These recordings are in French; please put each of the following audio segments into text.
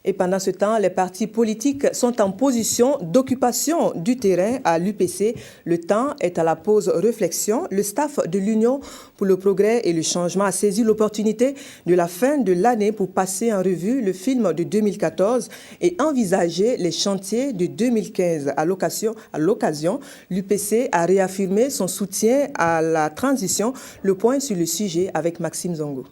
Et pendant ce temps, les partis politiques sont en position d'occupation du terrain à l'UPC. Le temps est à la pause réflexion. Le staff de l'Union pour le progrès et le changement a saisi l'opportunité de la fin de l'année pour passer en revue le film de 2014 et envisager les chantiers de 2015. À l'occasion, l'UPC a réaffirmé son soutien à la transition. Le point sur le sujet avec Maxime Zongo.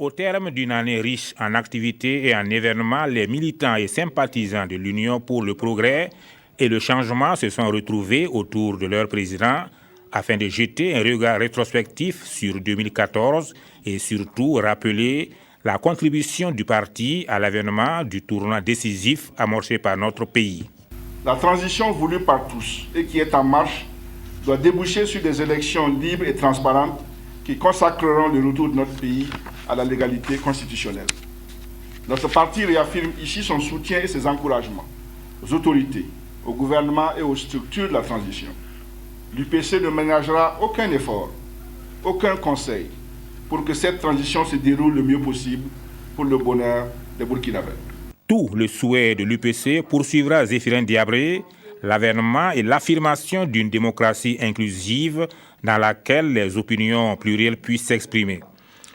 Au terme d'une année riche en activités et en événements, les militants et sympathisants de l'Union pour le progrès et le changement se sont retrouvés autour de leur président afin de jeter un regard rétrospectif sur 2014 et surtout rappeler la contribution du parti à l'avènement du tournant décisif amorcé par notre pays. La transition voulue par tous et qui est en marche doit déboucher sur des élections libres et transparentes qui consacreront le retour de notre pays à la légalité constitutionnelle. Notre parti réaffirme ici son soutien et ses encouragements aux autorités, au gouvernement et aux structures de la transition. L'UPC ne ménagera aucun effort, aucun conseil pour que cette transition se déroule le mieux possible pour le bonheur des Burkinabés. Tout le souhait de l'UPC poursuivra Zéphirin Diabré, l'avènement et l'affirmation d'une démocratie inclusive dans laquelle les opinions plurielles puissent s'exprimer.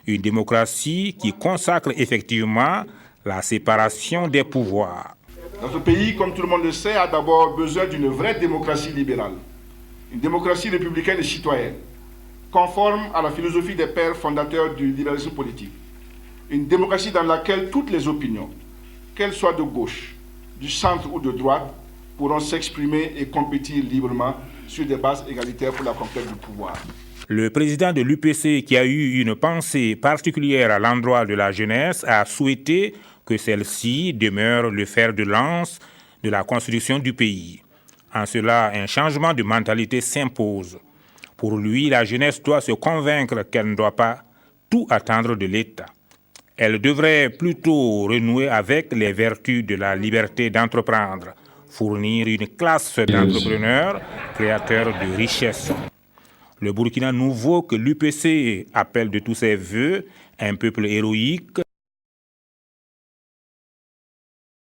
Une démocratie qui consacre effectivement la séparation des pouvoirs. Notre pays, comme tout le monde le sait, a d'abord besoin d'une vraie démocratie libérale, une démocratie républicaine et citoyenne, conforme à la philosophie des pères fondateurs du libéralisme politique. Une démocratie dans laquelle toutes les opinions, qu'elles soient de gauche, du centre ou de droite, pourront s'exprimer et compétir librement sur des bases égalitaires pour la conquête du pouvoir. Le président de l'UPC, qui a eu une pensée particulière à l'endroit de la jeunesse, a souhaité que celle-ci demeure le fer de lance de la construction du pays. En cela, un changement de mentalité s'impose. Pour lui, la jeunesse doit se convaincre qu'elle ne doit pas tout attendre de l'État. Elle devrait plutôt renouer avec les vertus de la liberté d'entreprendre, fournir une classe d'entrepreneurs créateurs de richesses. Le Burkina nouveau que l'UPC appelle de tous ses vœux, un peuple héroïque,